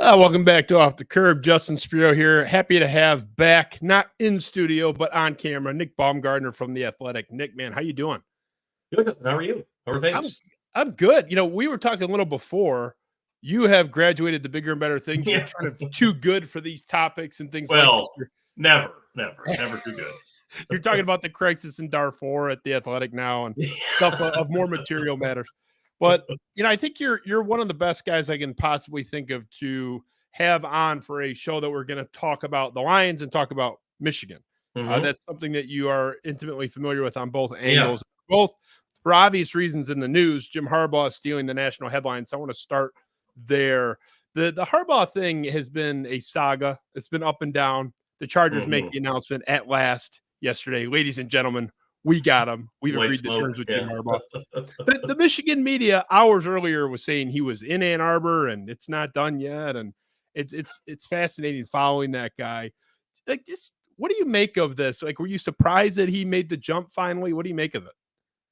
Welcome back to Off the Curb. Justin Spiro here. Happy to have back, not in studio, but on camera, Nick Baumgardner from The Athletic. Nick, man, how you doing? Good. How are you? How are things? I'm good. You know, we were talking a little before. You have graduated to bigger and better things. Yeah. You're kind of too good for these topics and things like this. Never too good. You're talking about the crisis in Darfur at The Athletic now and stuff of more material matters. But, you know, I think you're one of the best guys I can possibly think of to have on for a show that we're going to talk about the Lions and talk about Michigan. Mhm. That's something that you are intimately familiar with on both angles, both for obvious reasons in the news. Jim Harbaugh is stealing the national headlines. So I want to start there. The Harbaugh thing has been a saga. It's been up and down. The Chargers make the announcement at last yesterday. Ladies and gentlemen, we got him. We've agreed to terms with Jim Harbaugh. The Michigan media hours earlier was saying he was in Ann Arbor and it's not done yet. And it's fascinating following that guy. Like, just what do you make of this? Like, were you surprised that he made the jump finally? What do you make of it?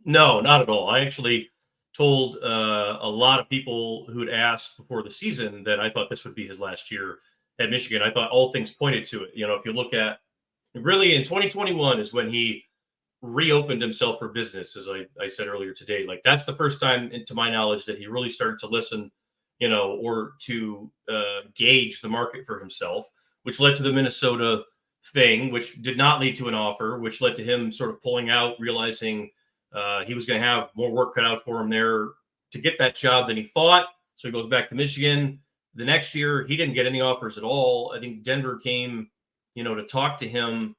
No, not at all. I actually told a lot of people who'd asked before the season that I thought this would be his last year at Michigan. I thought all things pointed to it. You know, if you look at really in 2021 is when he reopened himself for business, as I said earlier today. Like, that's the first time, to my knowledge, that he really started to listen, you know, or to gauge the market for himself, which led to the Minnesota thing, which did not lead to an offer, which led to him sort of pulling out, realizing he was going to have more work cut out for him there to get that job than he thought. So he goes back to Michigan. The next year, he didn't get any offers at all. I think Denver came, you know, to talk to him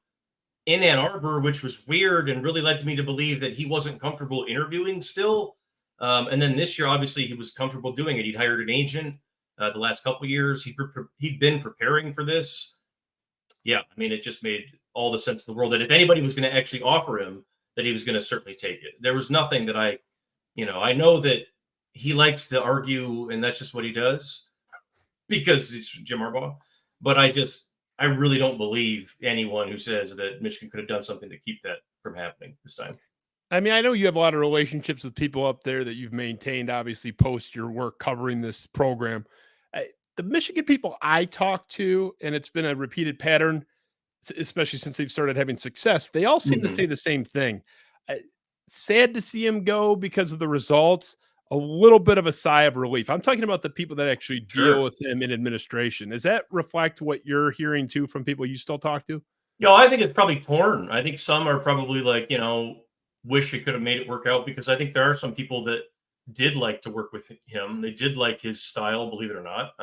in Ann Arbor, which was weird and really led me to believe that he wasn't comfortable interviewing still. And then this year, obviously, he was comfortable doing it. He'd hired an agent the last couple of years. He'd been preparing for this. Yeah, I mean, it just made all the sense in the world that if anybody was going to actually offer him, that he was going to certainly take it. There was nothing that I know that he likes to argue, and that's just what he does because it's Jim Harbaugh. But I really don't believe anyone who says that Michigan could have done something to keep that from happening this time. I mean, I know you have a lot of relationships with people up there that you've maintained, obviously, post your work covering this program. The Michigan people I talk to, and it's been a repeated pattern, especially since they've started having success, they all seem to say the same thing. Sad to see him go because of the results. A little bit of a sigh of relief. I'm talking about the people that actually deal with him in administration. Does that reflect what you're hearing too from people you still talk to? You know, I think it's probably torn. I think some are probably like, you know, wish it could have made it work out, because I think there are some people that did like to work with him. They did like his style, believe it or not.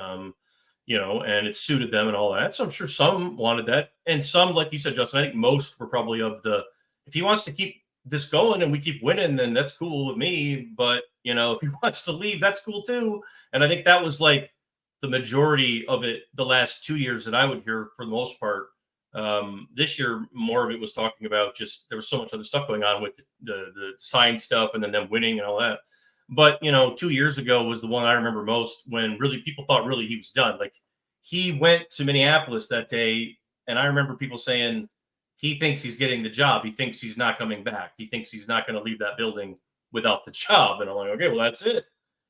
You know, and it suited them and all that. So I'm sure some wanted that. And some, like you said, Justin, I think most were probably of the, if he wants to keep this going and we keep winning, then that's cool with me. But, you know, if he wants to leave, that's cool too. And I think that was like the majority of it the last 2 years that I would hear for the most part. This year, more of it was talking about just, there was so much other stuff going on with the sign stuff and then them winning and all that. But, you know, 2 years ago was the one I remember most, when really people thought really he was done. Like, he went to Minneapolis that day, and I remember people saying he thinks he's getting the job. He thinks he's not coming back. He thinks he's not going to leave that building without the job. And I'm like, okay, well, that's it.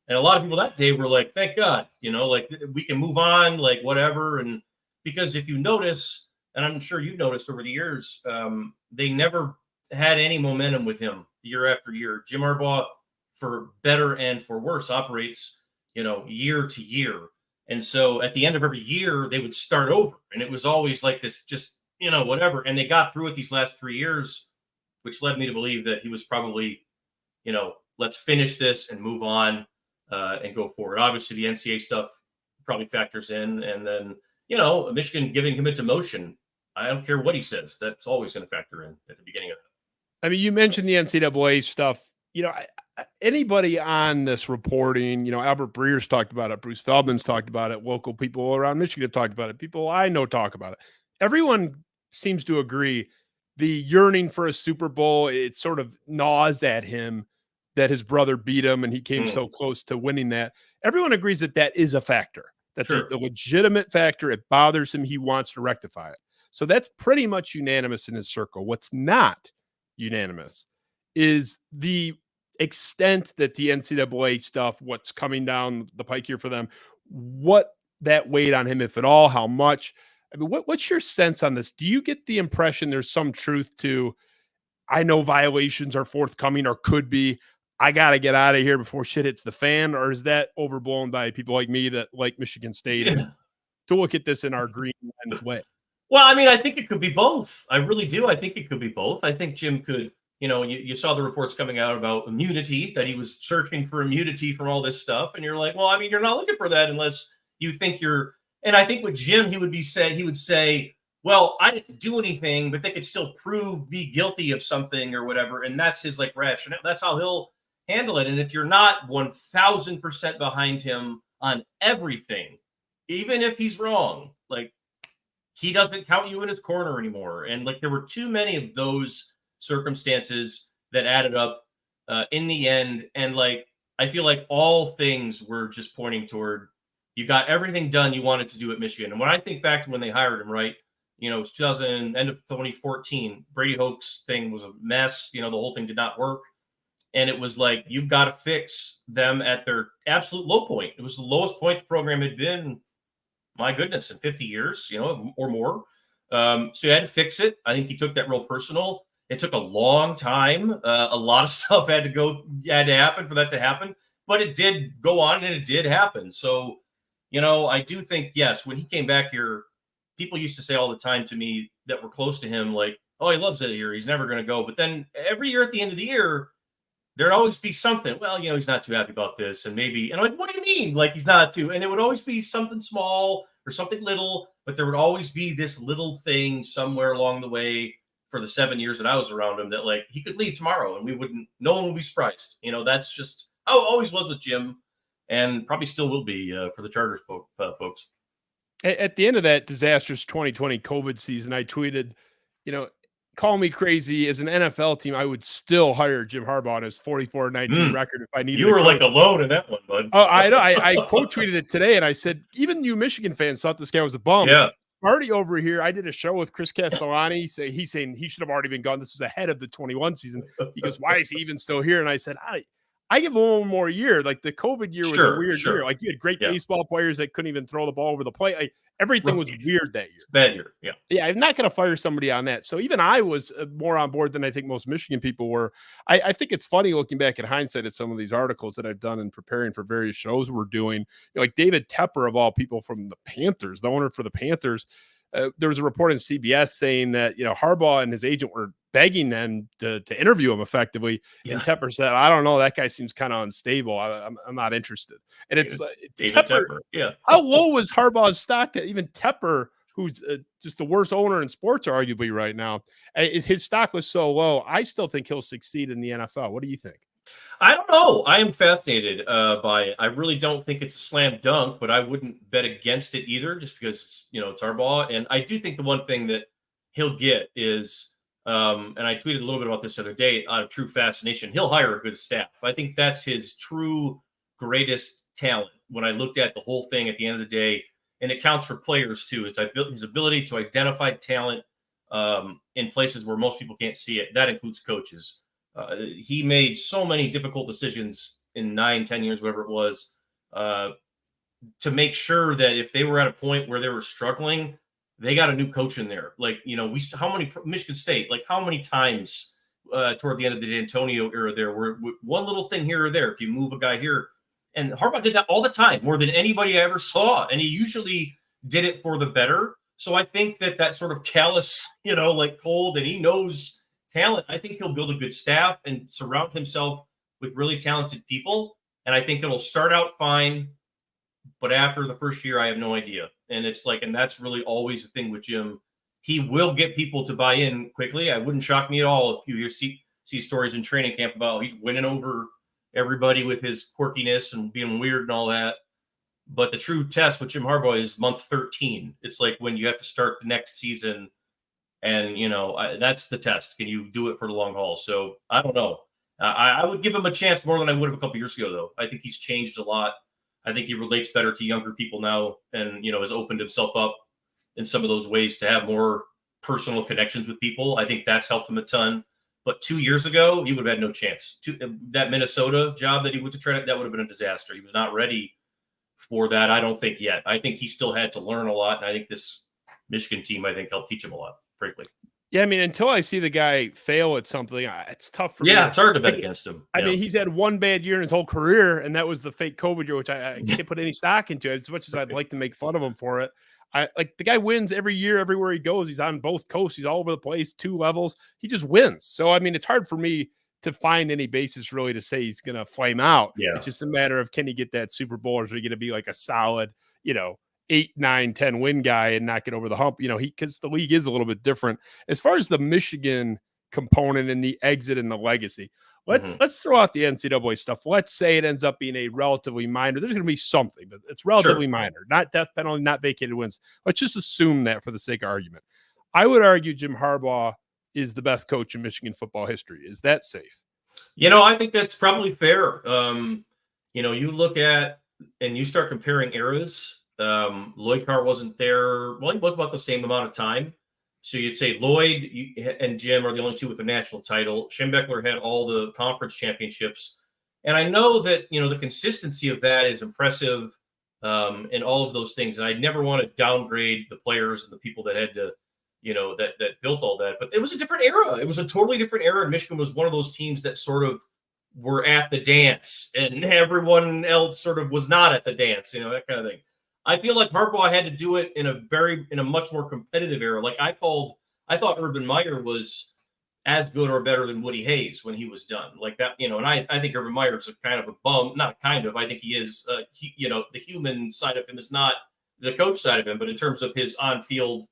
And a lot of people that day were like, thank God, you know, like, we can move on, like, whatever. And because if you notice, and I'm sure you've noticed over the years, they never had any momentum with him year after year. Jim Harbaugh, for better and for worse, operates, you know, year to year. And so at the end of every year, they would start over. And it was always like this, just, you know, whatever. And they got through it these last 3 years, which led me to believe that he was probably, you know, let's finish this and move on and go forward. Obviously, the NCAA stuff probably factors in. And then, you know, Michigan giving him a demotion. I don't care what he says. That's always going to factor in at the beginning of it. I mean, you mentioned the NCAA stuff. You know, anybody on this reporting, you know, Albert Breer's talked about it. Bruce Feldman's talked about it. Local people around Michigan have talked about it. People I know talk about it. Everyone seems to agree the yearning for a Super Bowl, it sort of gnaws at him that his brother beat him and he came so close to winning that. everyone agrees that that is a factor. That's Sure. a legitimate factor. It bothers him. He wants to rectify it. So that's pretty much unanimous in his circle. What's not unanimous is the extent that the NCAA stuff, what's coming down the pike here for them, what that weighed on him, if at all, how much. I mean, what's your sense on this? Do you get the impression there's some truth to, I know violations are forthcoming or could be, I got to get out of here before shit hits the fan? Or is that overblown by people like me that like Michigan State and to look at this in our green lens way? Well, I mean, I think it could be both. I really do. I think it could be both. I think Jim could, you saw the reports coming out about immunity, that he was searching for immunity from all this stuff. And you're like, well, I mean, you're not looking for that unless you think you're. And I think with Jim, he would say, well, I didn't do anything, but they could still be guilty of something or whatever. And that's his like rationale. That's how he'll handle it. And if you're not 1000% behind him on everything, even if he's wrong, like, he doesn't count you in his corner anymore. And like, there were too many of those circumstances that added up in the end. And like, I feel like all things were just pointing toward, you got everything done you wanted to do at Michigan. And when I think back to when they hired him, right, it was end of 2014, Brady Hoke's thing was a mess. The whole thing did not work. And it was like, you've got to fix them at their absolute low point. It was the lowest point the program had been, my goodness, in 50 years, or more. So you had to fix it. I think he took that real personal. It took a long time. A lot of stuff had to happen for that to happen, but it did go on and it did happen. So, I do think, yes, when he came back here, people used to say all the time to me that were close to him, like, oh, he loves it here. He's never going to go. But then every year at the end of the year, there'd always be something. Well, he's not too happy about this. And maybe, and I'm like, what do you mean? Like, he's not too. And it would always be something small or something little, but there would always be this little thing somewhere along the way for the 7 years that I was around him that, like, he could leave tomorrow and no one would be surprised. That's just how it always was with Jim, and probably still will be for the Chargers folks. At the end of that disastrous 2020 COVID season, I tweeted, call me crazy. As an NFL team, I would still hire Jim Harbaugh on his 44-19 record if I needed. You were like alone in that one, bud. Oh, I know. I quote tweeted it today, and I said, even you Michigan fans thought this guy was a bum. Yeah. Marty over here, I did a show with Chris Castellani. He's saying he should have already been gone. This was ahead of the 21 season. He goes, why is he even still here? And I said, I give him one more year. Like, the COVID year was a weird year. Like, you had great baseball players that couldn't even throw the ball over the plate. Everything was weird that year. Bad year. Yeah. Yeah. I'm not going to fire somebody on that. So even I was more on board than I think most Michigan people were. I think it's funny looking back at hindsight at some of these articles that I've done in preparing for various shows we're doing. Like David Tepper, of all people, from the Panthers, the owner for the Panthers. There was a report in CBS saying that, Harbaugh and his agent were begging them to interview him effectively. Yeah. And Tepper said, I don't know, that guy seems kind of unstable. I'm not interested. And it's Tepper. Yeah. How low was Harbaugh's stock that even Tepper, who's just the worst owner in sports, arguably right now, his stock was so low? I still think he'll succeed in the NFL. What do you think? I don't know. I am fascinated by it. I really don't think it's a slam dunk, but I wouldn't bet against it either, just because, it's Harbaugh. And I do think the one thing that he'll get is, and I tweeted a little bit about this the other day, out of true fascination, he'll hire a good staff. I think that's his true greatest talent. When I looked at the whole thing at the end of the day, and it counts for players too, it's his ability to identify talent in places where most people can't see it. That includes coaches. He made so many difficult decisions in 9-10 years, whatever it was, to make sure that if they were at a point where they were struggling, they got a new coach in there. Like, Michigan State, like how many times toward the end of the D'Antonio era there were one little thing here or there, if you move a guy here, and Harbaugh did that all the time, more than anybody I ever saw. And he usually did it for the better. So I think that sort of callous, like cold, and he knows talent. I think he'll build a good staff and surround himself with really talented people. And I think it'll start out fine, but after the first year, I have no idea. And it's like, and that's really always the thing with Jim. He will get people to buy in quickly. I wouldn't shock me at all if you see stories in training camp about he's winning over everybody with his quirkiness and being weird and all that. But the true test with Jim Harbaugh is month 13. It's like when you have to start the next season. And, that's the test. Can you do it for the long haul? So I don't know. I would give him a chance more than I would have a couple years ago, though. I think he's changed a lot. I think he relates better to younger people now, and has opened himself up in some of those ways to have more personal connections with people. I think that's helped him a ton. But 2 years ago, he would have had no chance. That Minnesota job that he went to try, that would have been a disaster. He was not ready for that, I don't think, yet. I think he still had to learn a lot, and I think this Michigan team, I think, helped teach him a lot, frankly. Yeah, I mean, until I see the guy fail at something, it's tough for me. Yeah, it's hard to bet against him. I mean, he's had one bad year in his whole career, and that was the fake COVID year, which I can't put any stock into. As much as I'd like to make fun of him for it, the guy wins every year, everywhere he goes. He's on both coasts. He's all over the place, 2 levels. He just wins. So, I mean, it's hard for me to find any basis really to say he's going to flame out. Yeah. It's just a matter of, can he get that Super Bowl, or is he going to be like a solid, 8, 9, 10 win guy and not get over the hump? Because the league is a little bit different as far as the Michigan component and the exit and the legacy. Let's throw out the NCAA stuff. Let's say it ends up being a relatively minor. There's going to be something, but it's relatively minor. Not death penalty, not vacated wins. Let's just assume that for the sake of argument. I would argue Jim Harbaugh is the best coach in Michigan football history. Is that safe? I think that's probably fair. You look at and you start comparing eras. Lloyd Carr wasn't there. Well, he was about the same amount of time. So you'd say Lloyd and Jim are the only 2 with the national title. Schembechler had all the conference championships. And I know that, the consistency of that is impressive, and all of those things. And I never want to downgrade the players and the people that had to, that built all that. But it was a different era. It was a totally different era. And Michigan was one of those teams that sort of were at the dance, and everyone else sort of was not at the dance, that kind of thing. I feel like Harbaugh had to do it in a much more competitive era. Like I thought Urban Meyer was as good or better than Woody Hayes when he was done like that, and I think Urban Meyer is a kind of a bum, not kind of, I think he is, the human side of him is not the coach side of him, but in terms of his on-field,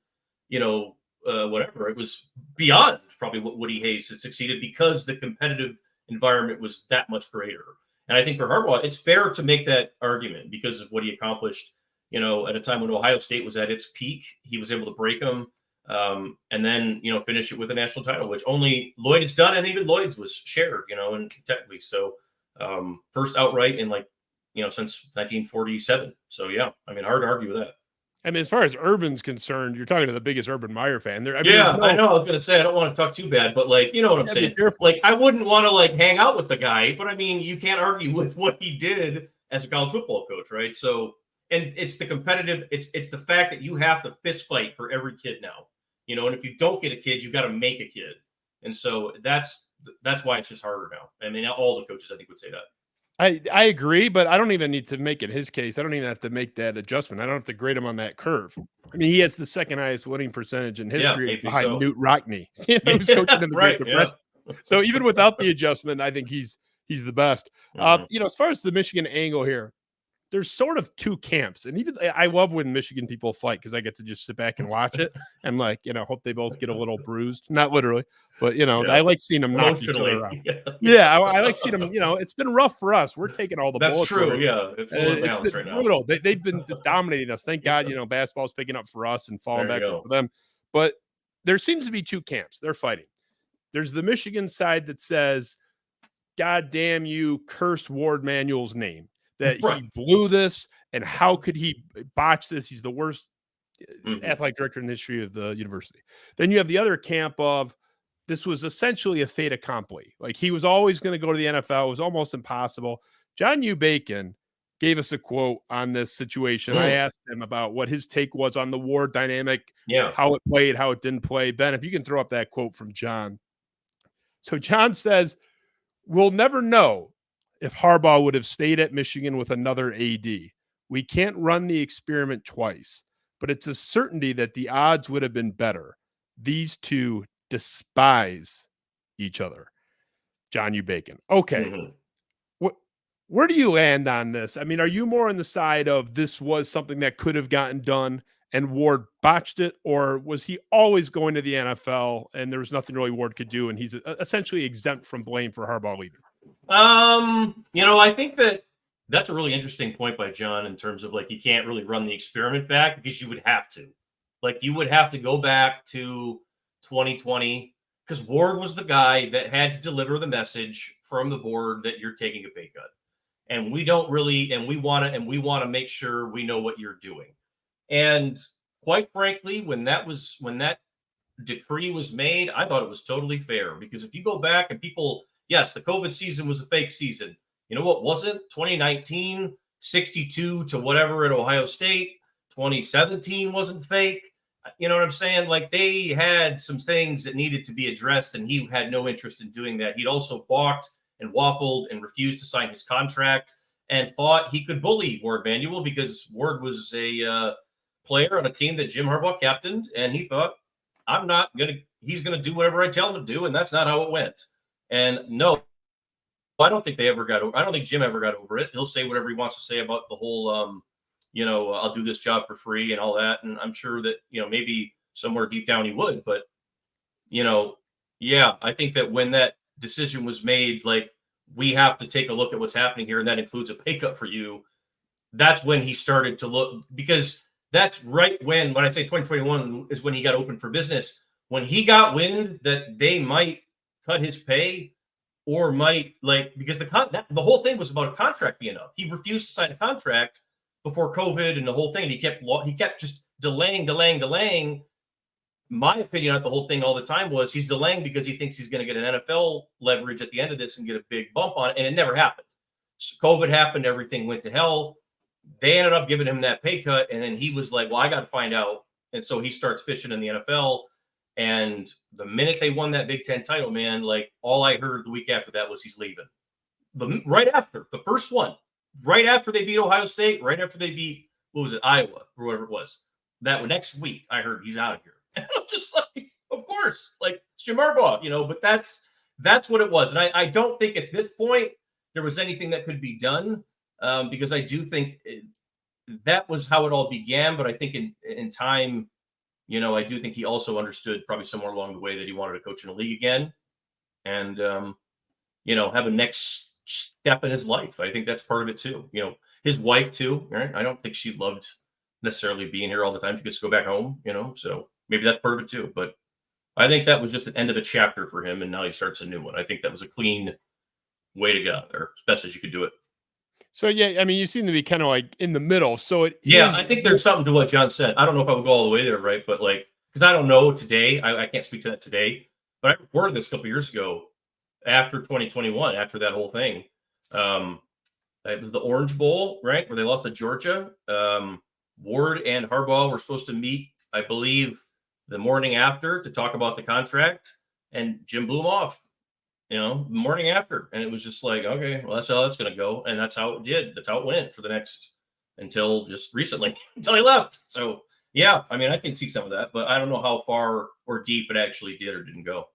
whatever, it was beyond probably what Woody Hayes had succeeded because the competitive environment was that much greater. And I think for Harbaugh, it's fair to make that argument because of what he accomplished. At a time when Ohio State was at its peak, he was able to break them, and then, finish it with a national title, which only Lloyd has done, and even Lloyd's was shared, and technically. So first outright in since 1947. So, yeah, I mean, hard to argue with that. I mean, as far as Urban's concerned, you're talking to the biggest Urban Meyer fan there. I know. I was going to say, I don't want to talk too bad, but what I'm saying? I wouldn't want to hang out with the guy, but I mean, you can't argue with what he did as a college football coach, right? So, and it's the competitive, it's the fact that you have to fist fight for every kid now, and if you don't get a kid, you got to make a kid. And so that's why it's just harder now. I mean, all the coaches, I think, would say that. I agree, but I don't even need to make it his case. I don't even have to make that adjustment. I don't have to grade him on that curve. I mean, he has the second highest winning perceness in history behind Newt Rockne. Who's coaching in the Great Depression. So even without the adjustment, I think he's the best. As far as the Michigan angle here, there's sort of 2 camps. And even I love when Michigan people fight because I get to just sit back and watch it and hope they both get a little bruised. Not literally, but I like seeing them knock each other around. Yeah, I like seeing them, it's been rough for us. We're taking all the bullets. That's true. Yeah. It's a little balanced right brutal. Now. They've been dominating us. Thank God, basketball's picking up for us and falling back for them. But there seems to be 2 camps. They're fighting. There's the Michigan side that says, God damn you, curse Warde Manuel's name. That he blew this, and how could he botch this? He's the worst athletic director in the history of the university. Then you have the other camp of this was essentially a fait accompli. Like he was always going to go to the NFL. It was almost impossible. John U. Bacon gave us a quote on this situation. I asked him about what his take was on the Warde dynamic, how it played, how it didn't play. Ben, if you can throw up that quote from John. So John says, we'll never know if Harbaugh would have stayed at Michigan with another AD. We can't run the experiment twice, but it's a certainty that the odds would have been better. These 2 despise each other. John U. Bacon. Okay. Where do you land on this? I mean, are you more on the side of this was something that could have gotten done and Warde botched it, or was he always going to the NFL and there was nothing really Warde could do and he's essentially exempt from blame for Harbaugh leaving? I think that's a really interesting point by John in terms of you can't really run the experiment back because you would have to. You would have to go back to 2020 because Warde was the guy that had to deliver the message from the board that you're taking a pay cut. and we don't really, and we want to make sure we know what you're doing. And quite frankly, when that decree was made, I thought it was totally fair, because if you go back and people, yes, the COVID season was a fake season. You know what wasn't? 2019, 62 to whatever at Ohio State. 2017 wasn't fake. You know what I'm saying? Like, they had some things that needed to be addressed, and he had no interest in doing that. He'd also balked and waffled and refused to sign his contract, and thought he could bully Warde Manuel because Warde was a player on a team that Jim Harbaugh captained, and he thought, he's going to do whatever I tell him to do. And that's not how it went. And no, I don't think Jim ever got over it. He'll say whatever he wants to say about the whole, I'll do this job for free and all that. And I'm sure that, maybe somewhere deep down he would, but, I think that when that decision was made, like, we have to take a look at what's happening here, and that includes a pay cut for you. That's when he started to look, because that's right when I say 2021 is when he got open for business. When he got wind that they might cut his pay, or might, because the whole thing was about a contract being up. He refused to sign a contract before COVID and the whole thing. And he kept just delaying. My opinion on the whole thing all the time was he's delaying because he thinks he's going to get an NFL leverage at the end of this and get a big bump on it. And it never happened. So COVID happened. Everything went to hell. They ended up giving him that pay cut. And then he was like, well, I got to find out. And so he starts fishing in the NFL. And the minute they won that Big Ten title, man, like, all I heard the week after that was he's leaving. Right after the first one, right after they beat Ohio State, right after they beat, Iowa or whatever it was, that next week, I heard he's out of here. And I'm just like, of course, like, it's Jim Harbaugh, but that's what it was. And I don't think at this point there was anything that could be done, because I do think that was how it all began. But I think in time, I do think he also understood probably somewhere along the way that he wanted to coach in a league again, and, have a next step in his life. I think that's part of it too. His wife too, right? I don't think she loved necessarily being here all the time. She gets to go back home, so maybe that's part of it too. But I think that was just the end of a chapter for him, and now he starts a new one. I think that was a clean way to get out there, as best as you could do it. So, yeah, I mean, you seem to be kind of like in the middle. So I think there's something to what John said. I don't know if I would go all the way there, right? But because I don't know today, I can't speak to that today. But I reported this a couple years ago, after 2021, after that whole thing. It was the Orange Bowl, right, where they lost to Georgia. Warde and Harbaugh were supposed to meet, I believe, the morning after to talk about the contract, and Jim blew him off. The morning after. And it was just like, okay, well, that's how that's going to go. And that's how it did. That's how it went for the next, until just recently, until he left. So, yeah, I mean, I can see some of that, but I don't know how far or deep it actually did or didn't go.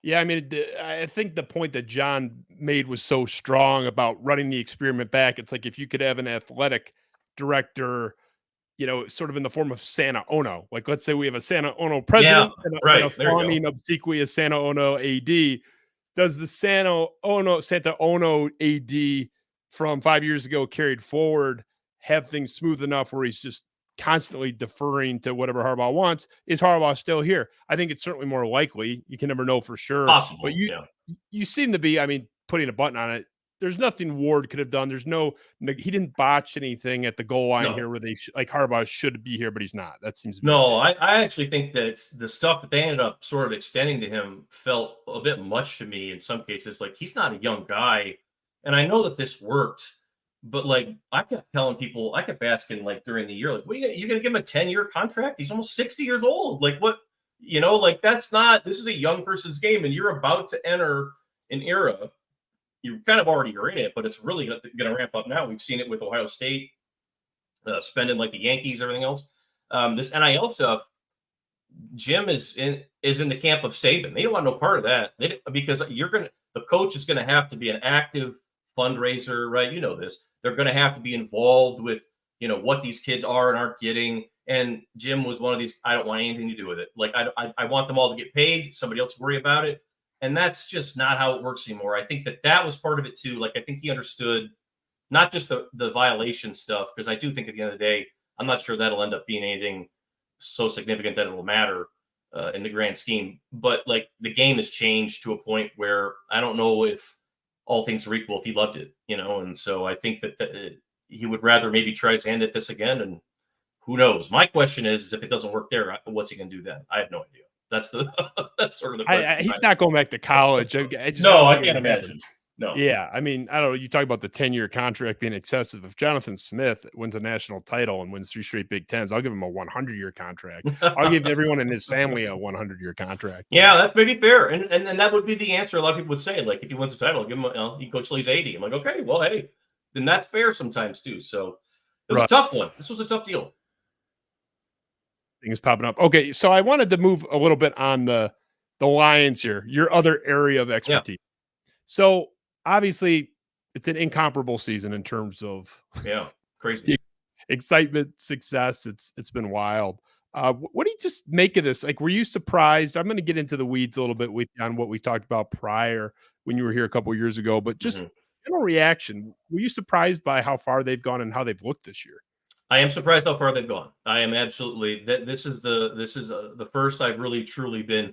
Yeah, I mean, I think the point that John made was so strong about running the experiment back. It's like, if you could have an athletic director, sort of in the form of Santa Ono. Like, let's say we have a Santa Ono president and a fawning, obsequious Santa Ono AD. Does the Santa Ono AD from 5 years ago carried forward have things smooth enough where he's just constantly deferring to whatever Harbaugh wants? Is Harbaugh still here? I think it's certainly more likely. You can never know for sure. Possible, but you seem to be, I mean, putting a button on it. There's nothing Warde could have done. He didn't botch anything at the goal line here where Harbaugh should be here, but he's not. That seems to be I actually think that the stuff that they ended up sort of extending to him felt a bit much to me in some cases. Like, he's not a young guy, and I know that this worked, but I kept telling people, I kept asking during the year, what you gonna give him a 10-year contract? He's almost 60 years old. What, that's not, this is a young person's game, and you're about to enter an era. You kind of already are in it, but it's really going to ramp up now. We've seen it with Ohio State, spending like the Yankees, everything else. This NIL stuff, Jim is in the camp of Saban. They don't want no part of that, because the coach is going to have to be an active fundraiser, right? You know this. They're going to have to be involved with, what these kids are and aren't getting. And Jim was one of these. I don't want anything to do with it. I want them all to get paid. Somebody else worry about it. And that's just not how it works anymore. I think that was part of it too. I think he understood not just the violation stuff, because I do think at the end of the day, I'm not sure that'll end up being anything so significant that it'll matter in the grand scheme. But the game has changed to a point where I don't know if all things are equal if he loved it, and so I think that he would rather maybe try his hand at this again, and who knows? My question is if it doesn't work there, what's he going to do then? I have no idea. That's that's sort of the question. He's not going back to college. I can't imagine. No. Yeah, I mean, I don't know. You talk about the 10-year contract being excessive. If Jonathan Smith wins a national title and wins 3 straight Big Tens, I'll give him a 100-year contract. I'll give everyone in his family a 100-year contract. Yeah, that's maybe fair, and that would be the answer. A lot of people would say, like, if he wins a title, give him he coach till he's 80. I'm like, okay, well, hey, then that's fair sometimes too. So it was a tough one. This was a tough deal. Things popping up. Okay, so I wanted to move a little bit on the Lions here, your other area of expertise. Yeah. So obviously, it's an incomparable season in terms of crazy excitement, success. It's been wild. What do you just make of this? Like, were you surprised? I'm going to get into the weeds a little bit with you on what we talked about prior when you were here a couple of years ago, but just general reaction. Were you surprised by how far they've gone and how they've looked this year? I am surprised how far they've gone. I am absolutely. This is the first I've really truly been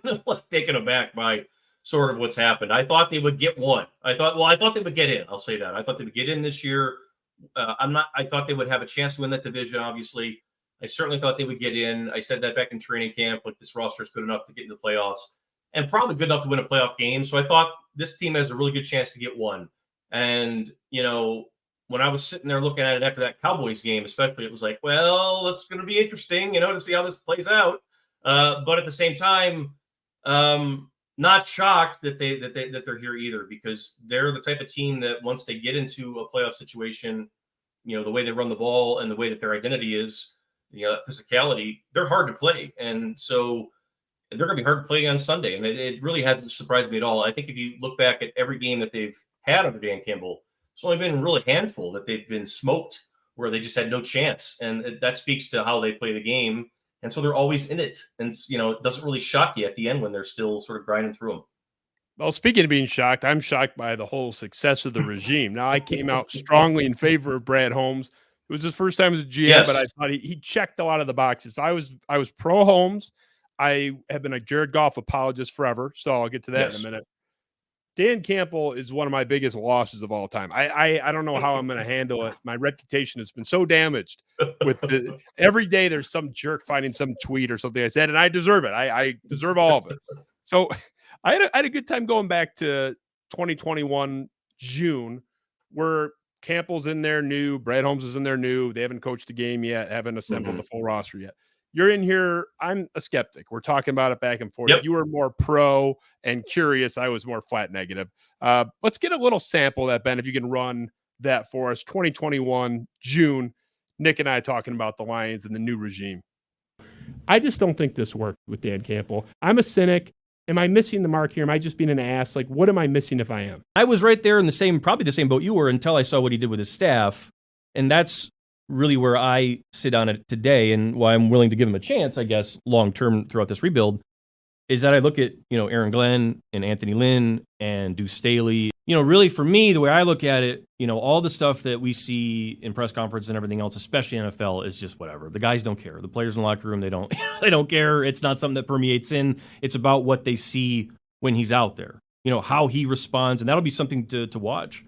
taken aback by sort of what's happened. I thought they would get one. I thought they would get in. I'll say that. I thought they would get in this year. I thought they would have a chance to win that division. Obviously, I certainly thought they would get in. I said that back in training camp. Like, this roster is good enough to get into the playoffs and probably good enough to win a playoff game. So I thought this team has a really good chance to get one. And when I was sitting there looking at it after that Cowboys game, especially, it was like, well, it's going to be interesting, to see how this plays out. But at the same time, not shocked that they're here either, because they're the type of team that once they get into a playoff situation, the way they run the ball and the way that their identity is, physicality, they're hard to play. And so they're going to be hard to play on Sunday. And it really hasn't surprised me at all. I think if you look back at every game that they've had under Dan Campbell, it's only been really a handful that they've been smoked where they just had no chance. And that speaks to how they play the game. And so they're always in it. And, it doesn't really shock you at the end when they're still sort of grinding through them. Well, speaking of being shocked, I'm shocked by the whole success of the regime. Now, I came out strongly in favor of Brad Holmes. It was his first time as a GM, but I thought he checked a lot of the boxes. I was pro Holmes. I have been a Jared Goff apologist forever, so I'll get to that in a minute. Dan Campbell is one of my biggest losses of all time. I don't know how I'm going to handle it. My reputation has been so damaged with every day there's some jerk finding some tweet or something I said, and I deserve it. I deserve all of it. So I had a good time going back to 2021 June, where Campbell's in there new, Brad Holmes is in there new. They haven't coached a game yet, haven't assembled the full roster yet. You're in here. I'm a skeptic. We're talking about it back and forth. Yep. You were more pro and curious. I was more flat negative. Let's get a little sample of that, Ben, if you can run that for us. 2021, June, Nick and I talking about the Lions and the new regime. I just don't think this worked with Dan Campbell. I'm a cynic. Am I missing the mark here? Am I just being an ass? Like, what am I missing if I am? I was right there in probably the same boat you were until I saw what he did with his staff. And that's really where I sit on it today, and why I'm willing to give him a chance, I guess, long-term throughout this rebuild, is that I look at, Aaron Glenn and Anthony Lynn and Deuce Staley. Really for me, the way I look at it, all the stuff that we see in press conferences and everything else, especially NFL, is just whatever. The guys don't care. The players in the locker room, they don't care. It's not something that permeates in. It's about what they see when he's out there, how he responds, and that'll be something to watch.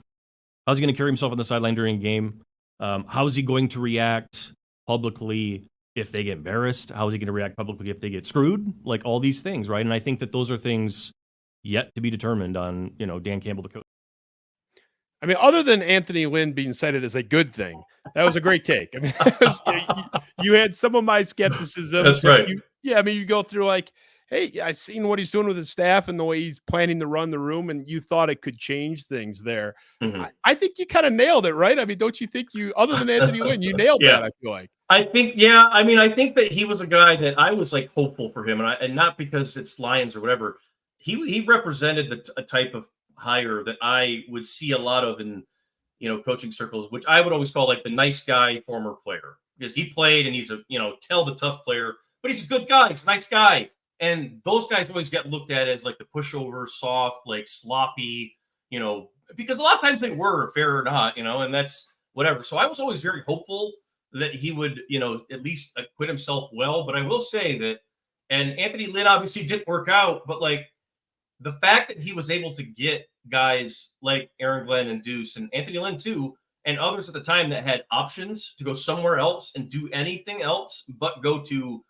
How's he going to carry himself on the sideline during a game? How is he going to react publicly if they get embarrassed? How is he going to react publicly if they get screwed? Like, all these things, right? And I think that those are things yet to be determined on, Dan Campbell, the coach. I mean, other than Anthony Lynn being cited as a good thing, that was a great take. I mean, you had some of my skepticism. That's right. You go through like, hey, I've seen what he's doing with his staff and the way he's planning to run the room, and you thought it could change things there. Mm-hmm. I think you kind of nailed it, right? I mean, don't you think other than Anthony Lynn, you nailed that, I feel like. I think that he was a guy that I was like hopeful for him, and not because it's Lions or whatever. He represented a type of hire that I would see a lot of in, coaching circles, which I would always call like the nice guy former player, because he played and he's a, tell the tough player, but he's a good guy. He's a nice guy. And those guys always get looked at as like the pushover, soft, like sloppy, because a lot of times they were, fair or not, and that's whatever. So I was always very hopeful that he would, at least acquit himself well. But I will say that, and Anthony Lynn obviously didn't work out, but like the fact that he was able to get guys like Aaron Glenn and Deuce and Anthony Lynn too, and others at the time that had options to go somewhere else and do anything else but go to,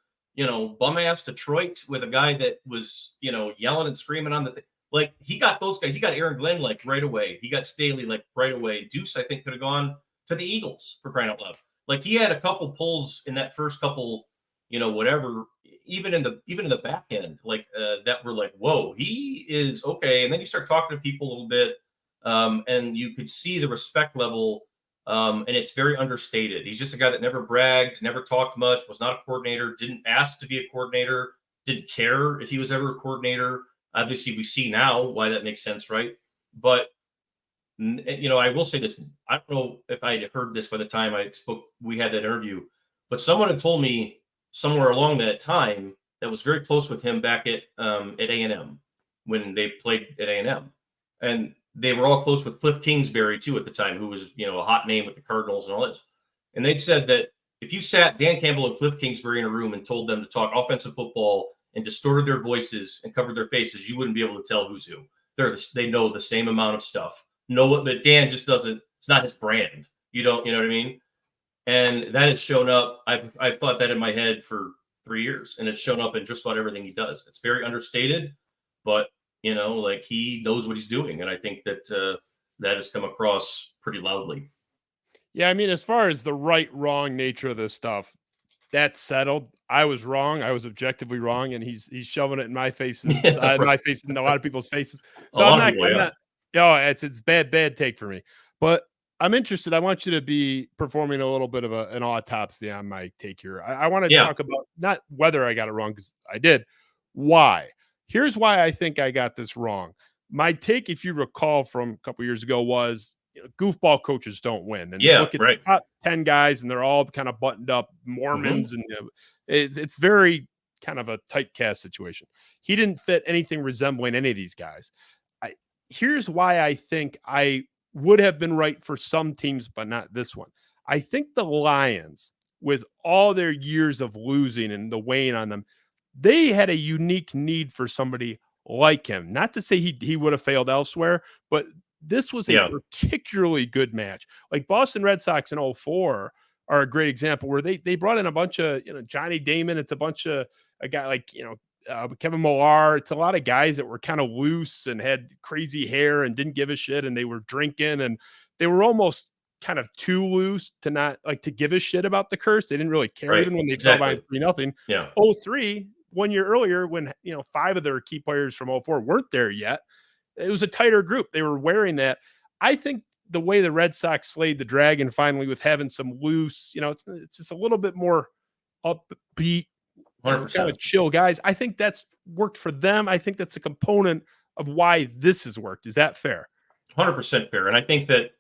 bum ass Detroit with a guy that was, yelling and screaming on the thing. Like, he got those guys. He got Aaron Glenn like right away. He got Staley like right away. Deuce, I think, could have gone to the Eagles, for crying out loud. Like, he had a couple pulls in that first couple, whatever, even in the back end, like that were like, whoa, he is okay. And then you start talking to people a little bit, and you could see the respect level. And it's very understated. He's just a guy that never bragged, never talked much, was not a coordinator, didn't ask to be a coordinator, didn't care if he was ever a coordinator. Obviously, we see now why that makes sense, right? But, I will say this. I don't know if I had heard this by the time we had that interview, but someone had told me somewhere along that time that was very close with him back at A&M when they played at A&M. And they were all close with Cliff Kingsbury, too, at the time, who was, a hot name with the Cardinals and all this. And they'd said that if you sat Dan Campbell and Cliff Kingsbury in a room and told them to talk offensive football and distorted their voices and covered their faces, you wouldn't be able to tell who's who. They know the same amount of stuff. But Dan just doesn't. It's not his brand. You know what I mean? And that has shown up. I've thought that in my head for 3 years, and it's shown up in just about everything he does. It's very understated, but like, he knows what he's doing. And I think that that has come across pretty loudly. Yeah. I mean, as far as the right, wrong nature of this stuff, that's settled. I was wrong. I was objectively wrong. And he's shoving it in my face, in my face, and a lot of people's faces. So it's bad take for me, but I'm interested. I want you to be performing a little bit of an autopsy on my take here. I want to talk about not whether I got it wrong, because I did. Why? Here's why I think I got this wrong. My take, if you recall from a couple years ago, was goofball coaches don't win. And look at the top 10 guys, and they're all kind of buttoned up Mormons. And it's very kind of a tight cast situation. He didn't fit anything resembling any of these guys. Here's why I think I would have been right for some teams, but not this one. I think the Lions, with all their years of losing and the weighing on them, they had a unique need for somebody like him. Not to say he would have failed elsewhere, but this was a particularly good match. Like Boston Red Sox in 2004 are a great example, where they brought in a bunch of, Johnny Damon. It's a bunch of a guy like, Kevin Millar. It's a lot of guys that were kind of loose and had crazy hair and didn't give a shit, and they were drinking, and they were almost kind of too loose to not like to give a shit about the curse. They didn't really care, even when they fell by 3-0. 2003, 1 year earlier, when 5 of their key players from 2004 weren't there yet, it was a tighter group. They were wearing that. I think the way the Red Sox slayed the dragon finally, with having some loose, it's just a little bit more upbeat, 100%. kind of chill guys. I think that's worked for them. I think that's a component of why this has worked. Is that fair? 100% fair. And I think that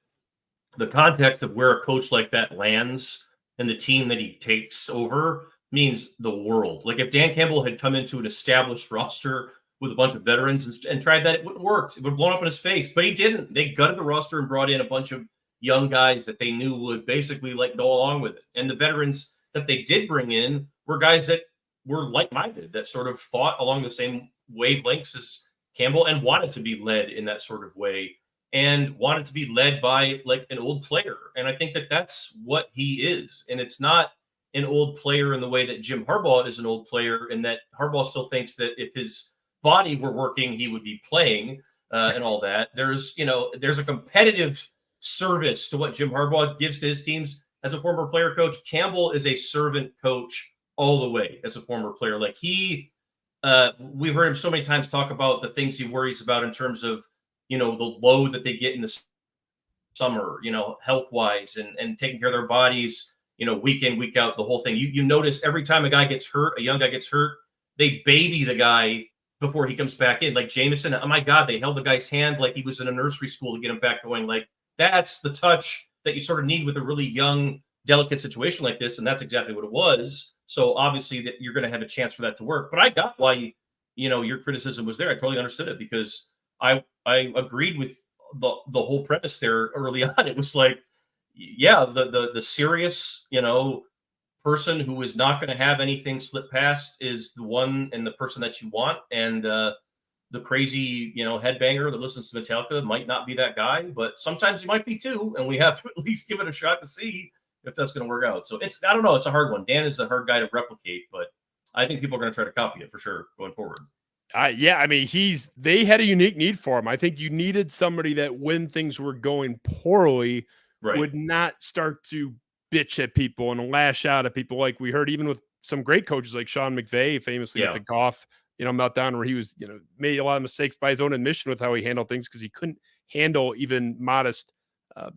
the context of where a coach like that lands and the team that he takes over means the world. Like, if Dan Campbell had come into an established roster with a bunch of veterans and tried that, it wouldn't work. It would have blown up in his face, but he didn't. They gutted the roster and brought in a bunch of young guys that they knew would basically go along with it. And the veterans that they did bring in were guys that were like-minded, that sort of thought along the same wavelengths as Campbell and wanted to be led in that sort of way, and wanted to be led by like an old player. And I think that that's what he is. And it's not an old player in the way that Jim Harbaugh is an old player, and that Harbaugh still thinks that if his body were working, he would be playing and all that. There's a competitive service to what Jim Harbaugh gives to his teams as a former player coach. Campbell is a servant coach all the way as a former player. Like, we've heard him so many times talk about the things he worries about in terms of, the load that they get in the summer, health-wise and taking care of their bodies, week in, week out, the whole thing. You notice every time a young guy gets hurt, they baby the guy before he comes back in. Like Jameson, oh my God, they held the guy's hand like he was in a nursery school to get him back going. Like, that's the touch that you sort of need with a really young, delicate situation like this. And that's exactly what it was. So obviously that you're going to have a chance for that to work. But I got why, your criticism was there. I totally understood it, because I agreed with the whole premise there early on. It was like, yeah, the serious, person who is not going to have anything slip past is the one and the person that you want. And the crazy, headbanger that listens to Metallica might not be that guy, but sometimes he might be too. And we have to at least give it a shot to see if that's going to work out. So I don't know. It's a hard one. Dan is a hard guy to replicate, but I think people are going to try to copy it for sure going forward. Yeah, I mean, they had a unique need for him. I think you needed somebody that when things were going poorly would not start to bitch at people and lash out at people like we heard even with some great coaches like Sean McVay, famously with the Goff, meltdown where he was, made a lot of mistakes by his own admission with how he handled things because he couldn't handle even modest,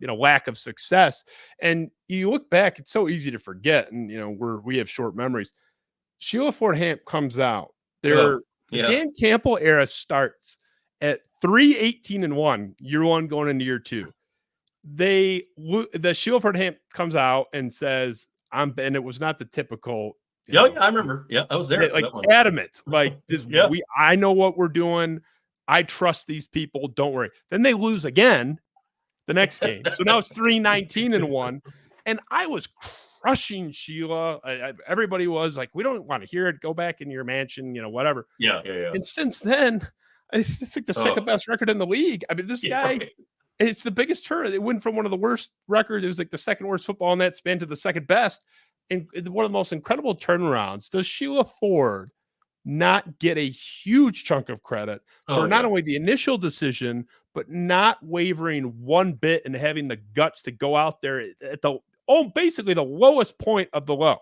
lack of success. And you look back, it's so easy to forget. And, we have short memories. Sheila Ford Hamp comes out. The Dan Campbell era starts at 3-18-1, year one going into year two. The Sheila Ford Hamp comes out and says, and it was not the typical. I remember. Yeah, I was there. Like adamant, like this. I know what we're doing. I trust these people. Don't worry. Then they lose again the next game. So now it's 3-19-1, and I was crushing Sheila. Everybody was like, we don't want to hear it. Go back in your mansion, whatever. Yeah. And since then, it's like the second best record in the league. I mean, this guy, it's the biggest turn. It went from one of the worst records. It was like the second worst football in that span to the second best. And one of the most incredible turnarounds. Does Sheila Ford not get a huge chunk of credit for not only the initial decision, but not wavering one bit and having the guts to go out there at basically the lowest point of the low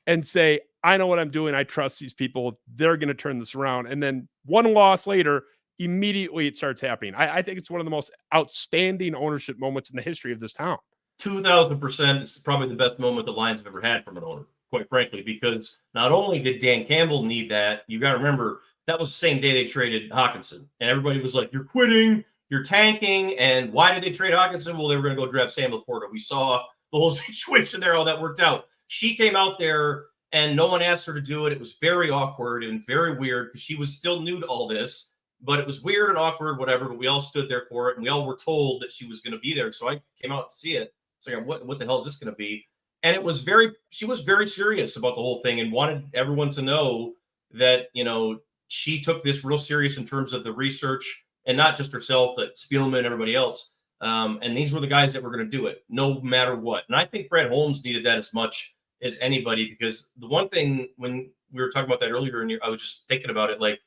and say, I know what I'm doing. I trust these people. They're going to turn this around. And then one loss later, immediately it starts happening. I think it's one of the most outstanding ownership moments in the history of this town. 2,000%. It's probably the best moment the Lions have ever had from an owner, quite frankly, because not only did Dan Campbell need that, you got to remember that was the same day they traded Hawkinson, and everybody was like, you're quitting, you're tanking. And why did they trade Hawkinson? Well, they were going to go draft Sam Laporta. We saw the whole situation there, how that worked out. She came out there and no one asked her to do it. It was very awkward and very weird because she was still new to all this, but it was weird and awkward, whatever, but we all stood there for it. And we all were told that she was going to be there. So I came out to see it. It's like, what the hell is this going to be? And she was very serious about the whole thing and wanted everyone to know that, she took this real serious in terms of the research and not just herself, but Spielman and everybody else. And these were the guys that were going to do it no matter what. And I think Brett Holmes needed that as much as anybody, because the one thing when we were talking about that earlier, and I was just thinking about it, like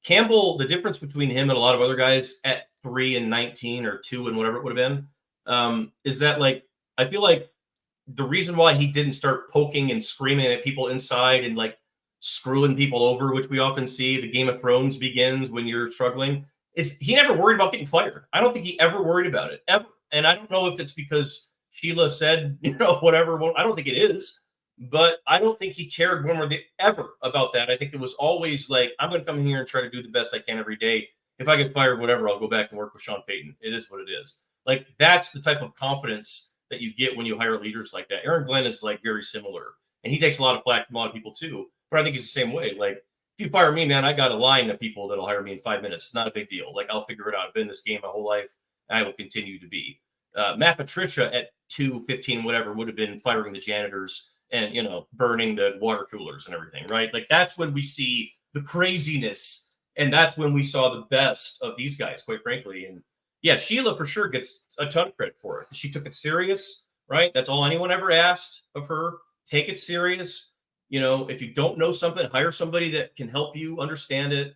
Campbell, the difference between him and a lot of other guys at 3-19 or 2 and whatever it would have been, is that like, I feel like the reason why he didn't start poking and screaming at people inside and like screwing people over, which we often see, the Game of Thrones begins when you're struggling, is he never worried about getting fired. I don't think he ever worried about it, ever. And I don't know if it's because Sheila said, whatever. Well, I don't think it is, but I don't think he cared one or the ever about that. I think it was always like, I'm going to come in here and try to do the best I can every day. If I get fired, whatever, I'll go back and work with Sean Payton. It is what it is. Like, that's the type of confidence that you get when you hire leaders like that. Aaron Glenn is like very similar, and he takes a lot of flack from a lot of people too. But I think he's the same way. Like, if you fire me, man, I got a line of people that'll hire me in 5 minutes. It's not a big deal. Like, I'll figure it out. I've been in this game my whole life. And I will continue to be. Matt Patricia at 2:15, whatever, would have been firing the janitors and, burning the water coolers and everything, right? Like, that's when we see the craziness. And that's when we saw the best of these guys, quite frankly. And yeah, Sheila for sure gets a ton of credit for it. She took it serious, right? That's all anyone ever asked of her. Take it serious. If you don't know something, hire somebody that can help you understand it.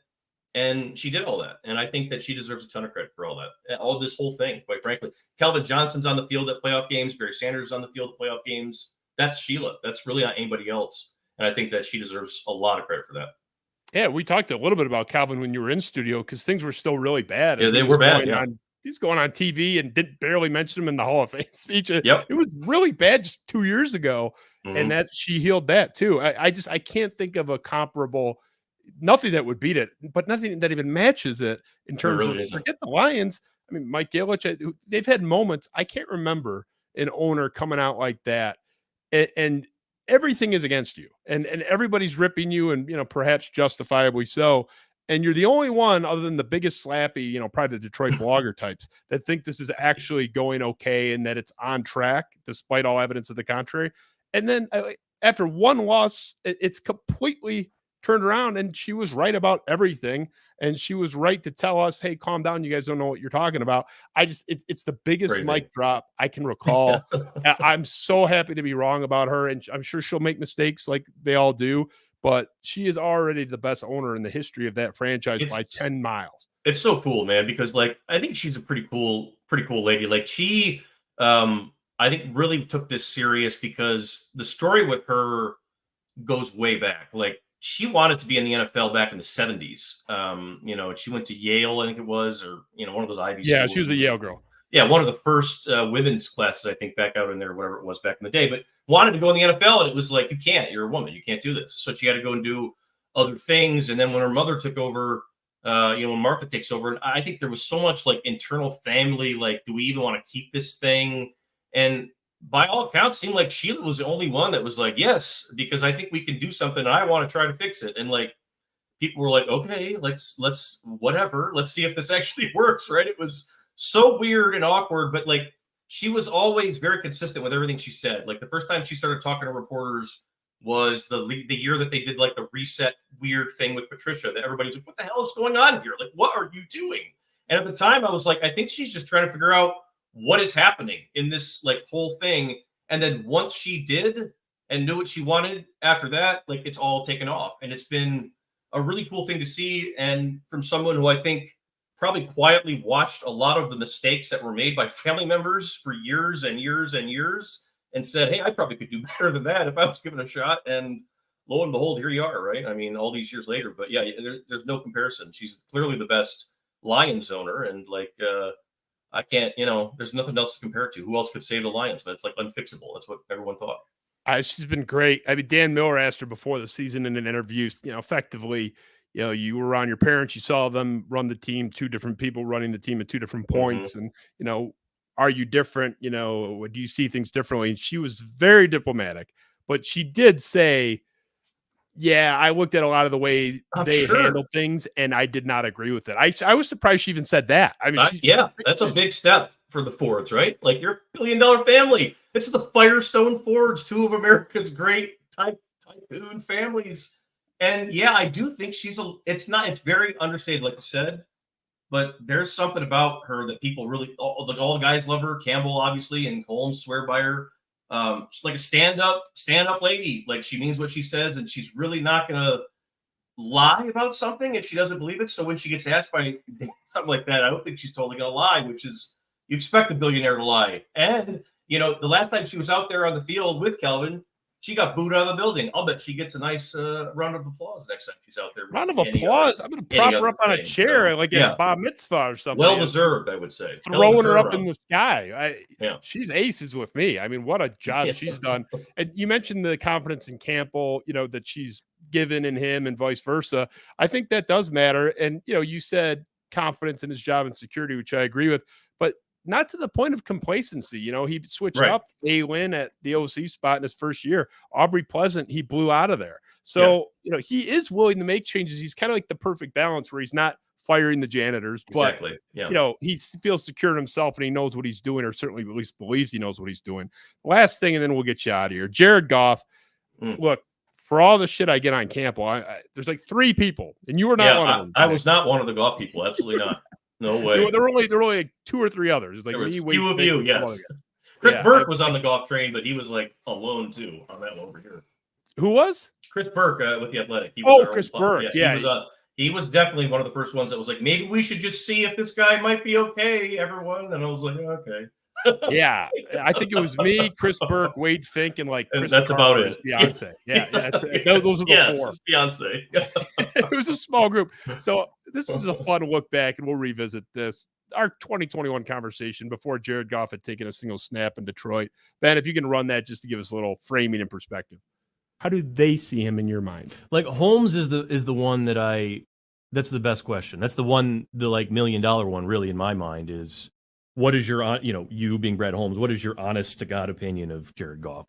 And she did all that. And I think that she deserves a ton of credit for all that, all this whole thing, quite frankly. Calvin Johnson's on the field at playoff games. Barry Sanders is on the field at playoff games. That's Sheila. That's really not anybody else. And I think that she deserves a lot of credit for that. Yeah, we talked a little bit about Calvin when you were in studio because things were still really bad. Yeah, they were bad. He's going on TV and didn't barely mention him in the Hall of Fame speech. Yep. It was really bad just 2 years ago. Mm-hmm. And that she healed that too. I can't think of a comparable, nothing that would beat it, but nothing that even matches it in terms of forget the Lions. I mean, Mike Ilitch, they've had moments. I can't remember an owner coming out like that. And everything is against you and everybody's ripping you and, perhaps justifiably so. And you're the only one other than the biggest slappy, probably the Detroit blogger types that think this is actually going okay and that it's on track despite all evidence of the contrary. And then after one loss, it's completely turned around and she was right about everything. And she was right to tell us, hey, calm down. You guys don't know what you're talking about. It's the biggest mic drop I can recall. I'm so happy to be wrong about her. And I'm sure she'll make mistakes like they all do. But she is already the best owner in the history of that franchise by 10 miles. It's so cool, man, because like I think she's a pretty cool lady. Like she I think really took this serious because the story with her goes way back. Like she wanted to be in the NFL back in the 70s. She went to Yale, I think it was, or one of those Ivy schools. Yeah, she was a Yale girl. Yeah, one of the first women's classes, I think, back out in there, whatever it was back in the day, but wanted to go in the NFL, and it was like, you can't, you're a woman, you can't do this. So she had to go and do other things. And then when her mother took over, when Martha takes over, and I think there was so much like internal family, like, do we even want to keep this thing? And by all accounts, seemed like Sheila was the only one that was like, yes, because I think we can do something. And I want to try to fix it. And like, people were like, okay, let's whatever. Let's see if this actually works. Right. It was so weird and awkward, but like, she was always very consistent with everything she said. Like the first time she started talking to reporters was the year that they did like the reset weird thing with Patricia, that everybody's like, what the hell is going on here? Like, what are you doing? And at the time I was like, I think she's just trying to figure out what is happening in this like whole thing. And then once she did and knew what she wanted after that, like it's all taken off. And it's been a really cool thing to see. And from someone who I think probably quietly watched a lot of the mistakes that were made by family members for years and years and years and said, hey, I probably could do better than that if I was given a shot. And lo and behold, here you are, right? I mean, all these years later, but yeah, there's no comparison. She's clearly the best Lions owner. And like, I can't, there's nothing else to compare it to. Who else could save the Lions? But it's like unfixable. That's what everyone thought. She's been great. I mean, Dan Miller asked her before the season in an interview, effectively, you were around your parents, you saw them run the team, two different people running the team at two different points. And, are you different? Do you see things differently? And she was very diplomatic, but she did say, yeah, I looked at a lot of the way they handled things and I did not agree with it. I was surprised she even said that. I mean, that's a big step for the Fords, right? Like you're $1 billion family. It's the Firestone Fords, two of America's great tycoon families. And yeah, I do think it's very understated, like you said, but there's something about her that people really, all the guys love her. Campbell, obviously, and Holmes swear by her. She's like a stand-up lady. Like she means what she says, and she's really not going to lie about something if she doesn't believe it. So when she gets asked by something like that, I don't think she's totally going to lie, which is, you expect a billionaire to lie. And, the last time she was out there on the field with Kelvin, she got booed out of the building. I'll bet she gets a nice round of applause next time she's out there. Round of applause? I'm going to prop her up on a chair at a bar mitzvah or something. Well deserved, I would say. Throwing her up in the sky. She's aces with me. I mean, what a job she's done. And you mentioned the confidence in Campbell, that she's given in him and vice versa. I think that does matter. And, you said confidence in his job and security, which I agree with. But not to the point of complacency. He switched up Aylin at the OC spot in his first year. Aubrey Pleasant, he blew out of there. So, he is willing to make changes. He's kind of like the perfect balance where he's not firing the janitors, but, he feels secure in himself and he knows what he's doing, or certainly at least believes he knows what he's doing. Last thing, and then we'll get you out of here. Jared Goff, look, for all the shit I get on Campbell, there's like 3 people, and you were not one of them. I was not one of the Goff people. Absolutely not. No way. There were only like 2 or 3 others. It's like me, few of you, yes. Chris Burke was on the Goff train, but he was like alone too on that one over here. Who was? Chris Burke with the Athletic. Chris Burke. Yeah. He was definitely one of the first ones that was like, maybe we should just see if this guy might be okay, everyone. And I was like, okay. Yeah, I think it was me, Chris Burke, Wade Fink, and like Chris. That's about it. Beyonce. Yeah. Those are the 4. Beyonce. It was a small group. So this is a fun look back, and we'll revisit this. Our 2021 conversation before Jared Goff had taken a single snap in Detroit. Ben, if you can run that just to give us a little framing and perspective. How do they see him in your mind? Like Holmes is the one that's the best question. That's the one, the like $1 million one, really, in my mind is, what is your, you being Brad Holmes, what is your honest to God opinion of Jared Goff?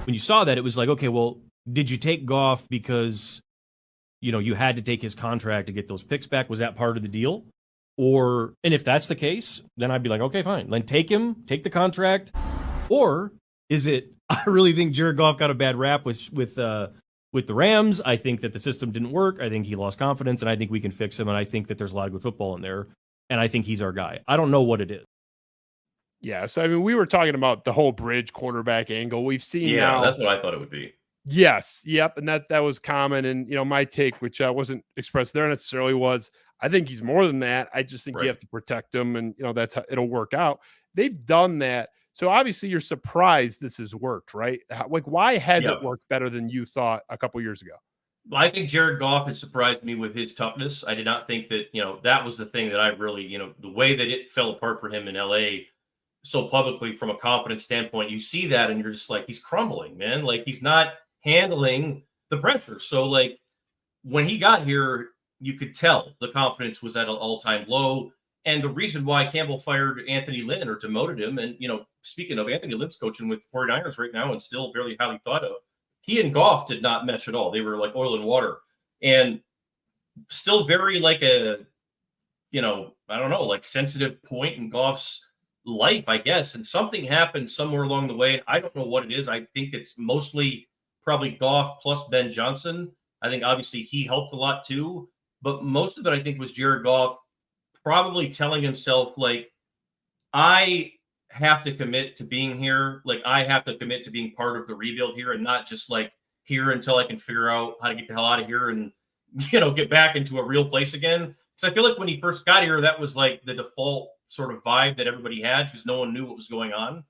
When you saw that, it was like, okay, well, did you take Goff because, you had to take his contract to get those picks back? Was that part of the deal? And if that's the case, then I'd be like, okay, fine. Then take him, take the contract. Or is it, I really think Jared Goff got a bad rap with with the Rams. I think that the system didn't work. I think he lost confidence, and I think we can fix him. And I think that there's a lot of good football in there, and I think he's our guy. I don't know what it is. Yes, I mean, we were talking about the whole bridge quarterback angle. We've seen Yeah, now. that's what I thought it would be. Yes, yep, and that was common. And my take, which wasn't expressed there necessarily, was I think he's more than that. I just think you have to protect him, and that's how it'll work out. They've done that, so obviously you're surprised this has worked, right? Why has it worked better than you thought a couple years ago? I think Jared Goff has surprised me with his toughness. I did not think that that was the thing that I really the way that it fell apart for him in LA so publicly from a confidence standpoint. You see that, and you're just like, he's crumbling, man. Like, he's not handling the pressure. So like when he got here, you could tell the confidence was at an all-time low. And the reason why Campbell fired Anthony Lynn or demoted him, and speaking of, Anthony Lynn's coaching with 49ers right now and still fairly highly thought of. He and Goff did not mesh at all. They were like oil and water, and still very like a, I don't know, like sensitive point in Goff's life, I guess. And something happened somewhere along the way. I don't know what it is. I think it's mostly probably Goff plus Ben Johnson. I think obviously he helped a lot too, but most of it I think was Jared Goff probably telling himself, like, I have to commit to being here. Like, I have to commit to being part of the rebuild here, and not just like here until I can figure out how to get the hell out of here and get back into a real place again. Because I feel like when he first got here, that was like the default sort of vibe that everybody had, because no one knew what was going on.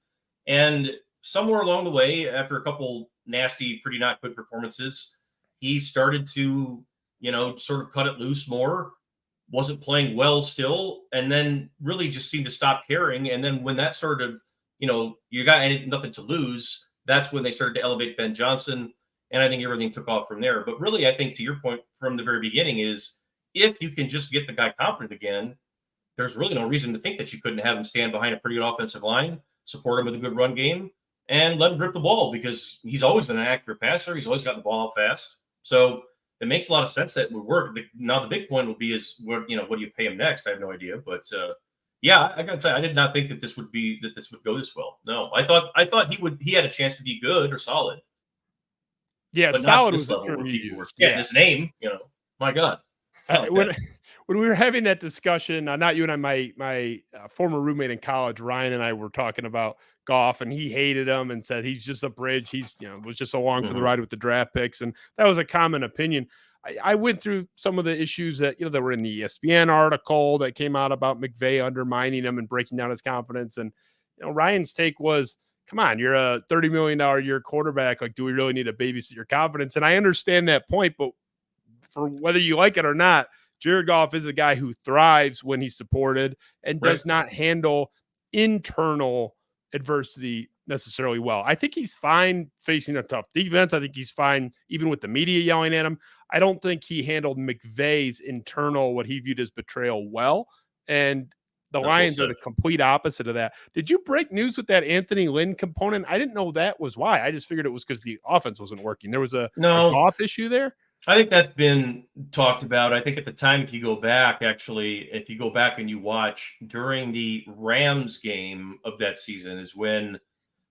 And somewhere along the way, after a couple nasty, pretty not good performances, he started to, sort of cut it loose more, wasn't playing well still, and then really just seemed to stop caring. And then when that sort of, you got nothing to lose, that's when they started to elevate Ben Johnson. And I think everything took off from there. But really, I think to your point from the very beginning is, if you can just get the guy confident again, there's really no reason to think that you couldn't have him stand behind a pretty good offensive line, support him with a good run game, and let him rip the ball, because he's always been an accurate passer. He's always got the ball out fast. So it makes a lot of sense that it would work. Now the big point will be is what do you pay him next? I have no idea, but yeah, I gotta say, I did not think that this would go this well. No, I thought he had a chance to be good or solid. Yeah, but solid was the term you used. His name, my God. When we were having that discussion, not you and I, my former roommate in college, Ryan, and I were talking about Goff, and he hated him and said he's just a bridge. He's was just along for the ride with the draft picks, and that was a common opinion. I went through some of the issues that that were in the ESPN article that came out about McVay undermining him and breaking down his confidence. And Ryan's take was, come on, you're a $30 million a year quarterback. Like, do we really need to babysit your confidence? And I understand that point, but for whether you like it or not, Jared Goff is a guy who thrives when he's supported and does not handle internal adversity necessarily well. I think he's fine facing a tough defense. I think he's fine even with the media yelling at him. I don't think he handled McVay's internal, what he viewed as betrayal, well. And the Lions are the complete opposite of that. Did you break news with that Anthony Lynn component? I didn't know that was why. I just figured it was because the offense wasn't working. There was a Goff issue there. I think that's been talked about. I think at the time, if you go back and you watch during the Rams game of that season, is when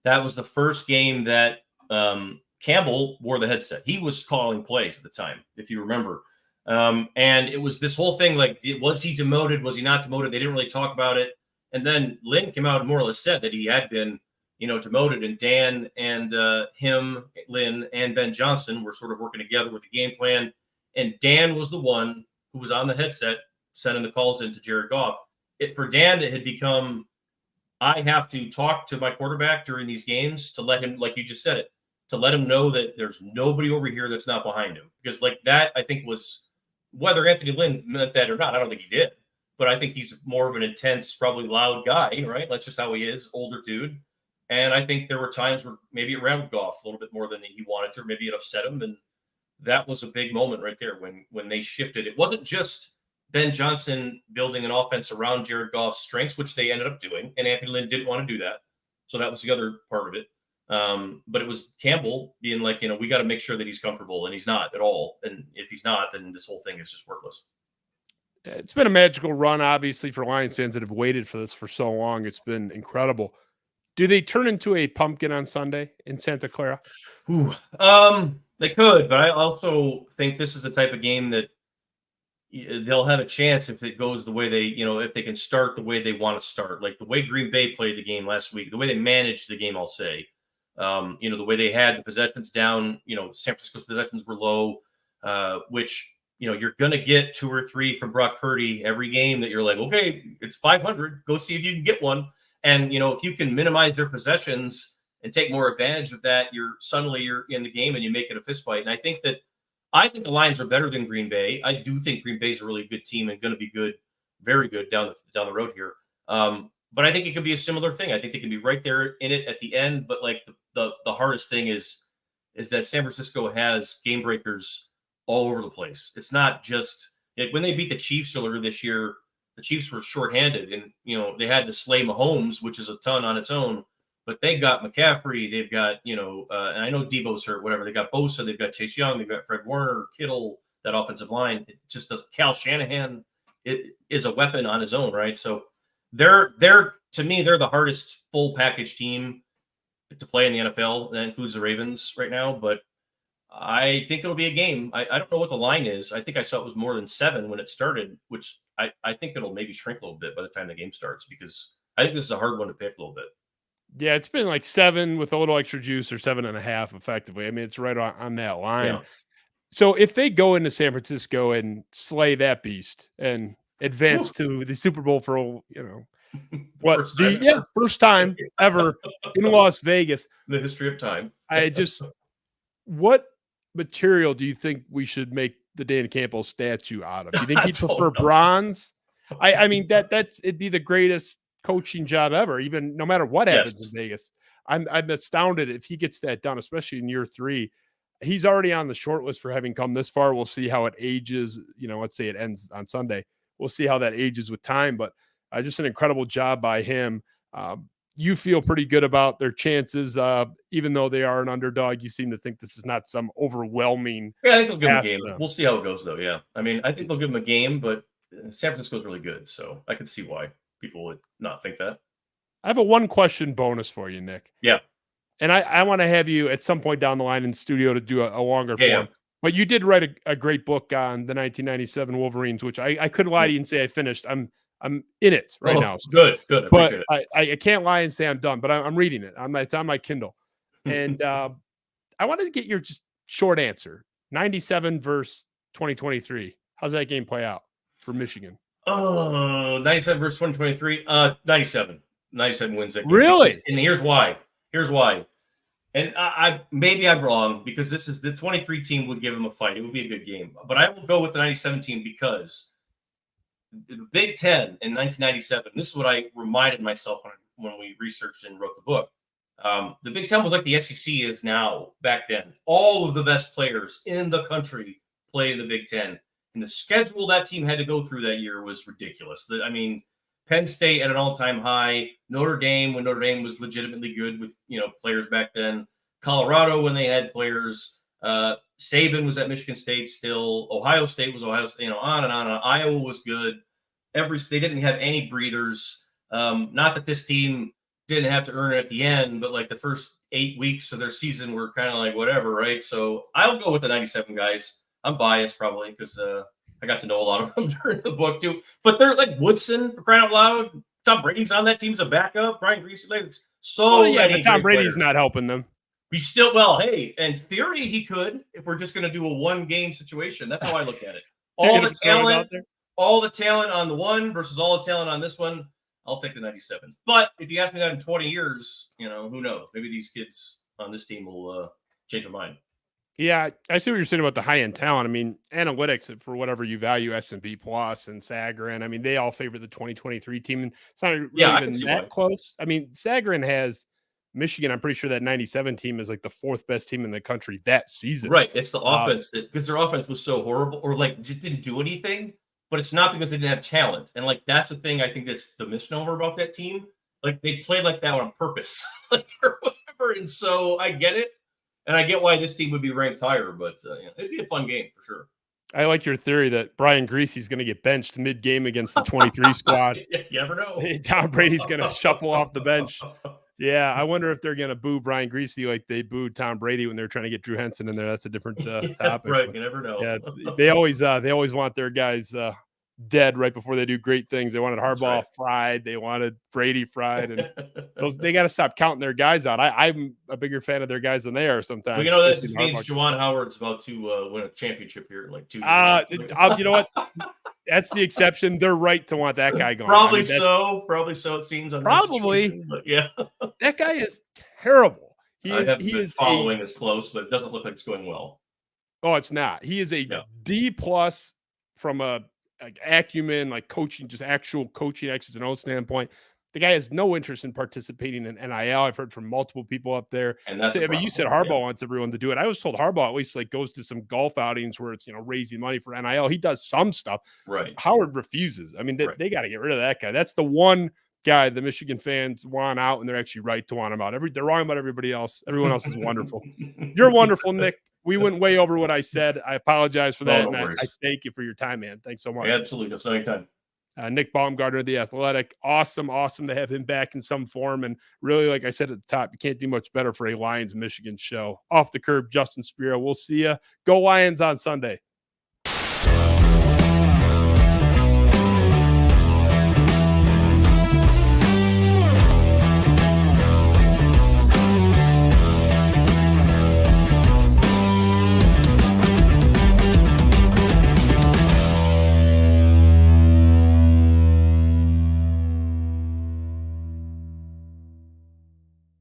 that was the first game that Campbell wore the headset. He was calling plays at the time, if you remember. And it was this whole thing, like, was he demoted? Was he not demoted? They didn't really talk about it. And then Lynn came out and more or less said that he had been demoted, and Dan and Lynn and Ben Johnson were sort of working together with the game plan. And Dan was the one who was on the headset sending the calls into Jared Goff. For Dan, it had become, I have to talk to my quarterback during these games to let him, like you just said it, to let him know that there's nobody over here that's not behind him. Because like that, I think was, whether Anthony Lynn meant that or not, I don't think he did. But I think he's more of an intense, probably loud guy, right? That's just how he is, older dude. And I think there were times where maybe it rattled Goff a little bit more than he wanted to, or maybe it upset him. And that was a big moment right there when they shifted. It wasn't just Ben Johnson building an offense around Jared Goff's strengths, which they ended up doing. And Anthony Lynn didn't want to do that. So that was the other part of it. But it was Campbell being like, we got to make sure that he's comfortable, and he's not at all. And if he's not, then this whole thing is just worthless. It's been a magical run, obviously, for Lions fans that have waited for this for so long. It's been incredible. Do they turn into a pumpkin on Sunday in Santa Clara? They could, but I also think this is the type of game that they'll have a chance if it goes the way they, if they can start the way they want to start, like the way Green Bay played the game last week, the way they managed the game, I'll say, the way they had the possessions down, San Francisco's possessions were low, which, you're going to get 2 or 3 from Brock Purdy every game that you're like, okay, it's 500. Go see if you can get one. And, if you can minimize their possessions and take more advantage of that, you're in the game and you make it a fist fight. And I think the Lions are better than Green Bay. I do think Green Bay is a really good team and going to be good, very good down the road here. But I think it could be a similar thing. I think they can be right there in it at the end. But like the hardest thing is that San Francisco has game breakers all over the place. It's not just like when they beat the Chiefs earlier this year. The Chiefs were shorthanded, and they had to slay Mahomes, which is a ton on its own. But they got McCaffrey, they've got, and I know Debo's hurt, whatever. They got Bosa, they've got Chase Young, they've got Fred Warner, Kittle, that offensive line. It just doesn't. Cal Shanahan, it is a weapon on his own, right? So they're to me, they're the hardest full package team to play in the NFL. That includes the Ravens right now, but I think it'll be a game. I don't know what the line is. I think I saw it was more than 7 when it started, which I think it'll maybe shrink a little bit by the time the game starts, because I think this is a hard one to pick a little bit. Yeah, it's been like 7 with a little extra juice, or 7.5 effectively. I mean, it's right on that line. Yeah. So if they go into San Francisco and slay that beast and advance to the Super Bowl for, first time ever in Las Vegas, in the history of time. What material do you think we should make the Dan Campbell statue out of? Do you think he'd prefer bronze? I mean, it'd be the greatest coaching job ever, even no matter what happens in Vegas. I'm astounded if he gets that done, especially in year 3. He's already on the short list for having come this far. We'll see how it ages. Let's say it ends on Sunday. We'll see how that ages with time, but just an incredible job by him. You feel pretty good about their chances, even though they are an underdog. You seem to think this is not some overwhelming. Yeah, I think they'll give them a game. We'll see how it goes, though. Yeah, I mean, I think they'll give them a game, but San Francisco's really good, so I could see why people would not think that. I have a 1-question bonus for you, Nick. Yeah. And I want to have you at some point down the line in the studio to do a longer form. Yeah. But you did write a great book on the 1997 Wolverines, which I couldn't lie to you and say I finished. I'm in it right now. So. Good. But I can't lie and say I'm done, but I'm reading it. It's on my Kindle. And I wanted to get your just short answer. 97 versus 2023. How's that game play out for Michigan? 97 versus 2023. 97. 97 wins that game. Really? And here's why. And maybe I'm wrong, because this is the 23 team would give them a fight. It would be a good game. But I will go with the 97 team because the Big Ten in 1997, this is what I reminded myself when we researched and wrote the book. The Big Ten was like the SEC is now back then. All of the best players in the country played in the Big Ten. And the schedule that team had to go through that year was ridiculous. I mean, Penn State at an all-time high, Notre Dame when Notre Dame was legitimately good with players back then, Colorado when they had players, Saban was at Michigan State still, Ohio State was Ohio State, on and on. Iowa was good. They didn't have any breathers. Not that this team didn't have to earn it at the end, but like the first 8 weeks of their season were kind of like whatever, right? So I'll go with the 97 guys. I'm biased probably because I got to know a lot of them during the book too. But they're like Woodson, for crying out loud. Tom Brady's on that team as a backup. Brian Greasy, like but Tom Brady's not helping them. He's still hey, in theory he could if we're just going to do a 1-game situation. That's how I look at it. All the talent on the one versus all the talent on this one. I'll take the 97. But if you ask me that in 20 years, who knows? Maybe these kids on this team will change their mind. Yeah, I see what you're saying about the high-end talent. I mean, analytics, for whatever you value, S&P Plus and Sagarin, I mean, they all favor the 2023 team. And it's not really even that close. I mean, Sagarin has Michigan. I'm pretty sure that 97 team is like the 4th best team in the country that season. Right. It's the offense because their offense was so horrible or like just didn't do anything. But it's not because they didn't have talent. And like that's the thing I think that's the misnomer about that team. Like they played like that on purpose, like or whatever. And so I get it. And I get why this team would be ranked higher, but it'd be a fun game for sure. I like your theory that Brian Greasy's going to get benched mid-game against the 23 squad. You never know. Tom Brady's going to shuffle off the bench. Yeah, I wonder if they're gonna boo Brian Greasy like they booed Tom Brady when they were trying to get Drew Henson in there. That's a different topic. Right, But you never know. yeah, they always want their guys dead right before they do great things. They wanted Harbaugh fried, they wanted Brady fried, and they got to stop counting their guys out. I'm a bigger fan of their guys than they are sometimes. Well, you know, that just means Juwan Howard's about to win a championship here in like 2 years. You know what? That's the exception. They're right to want that guy gone. Probably so. It seems. Probably. But yeah, that guy is terrible. He is following as close, but it doesn't look like it's going well. Oh, it's not. He is a D plus from a acumen, like coaching, just actual coaching X's and O's standpoint. The guy has no interest in participating in NIL. I've heard from multiple people up there. And that's you said Harbaugh wants everyone to do it. I was told Harbaugh at least like goes to some golf outings where it's, raising money for NIL. He does some stuff. Right. Howard refuses. I mean, they got to get rid of that guy. That's the one guy the Michigan fans want out, and they're actually right to want him out. They're wrong about everybody else. Everyone else is wonderful. You're wonderful, Nick. We went way over what I said. I apologize for that. No and I thank you for your time, man. Thanks so much. Yeah, absolutely. Just anytime. Nick Baumgardner of The Athletic. Awesome to have him back in some form. And really, like I said at the top, you can't do much better for a Lions Michigan show. Off the curb, Justin Spiro. We'll see you. Go Lions on Sunday.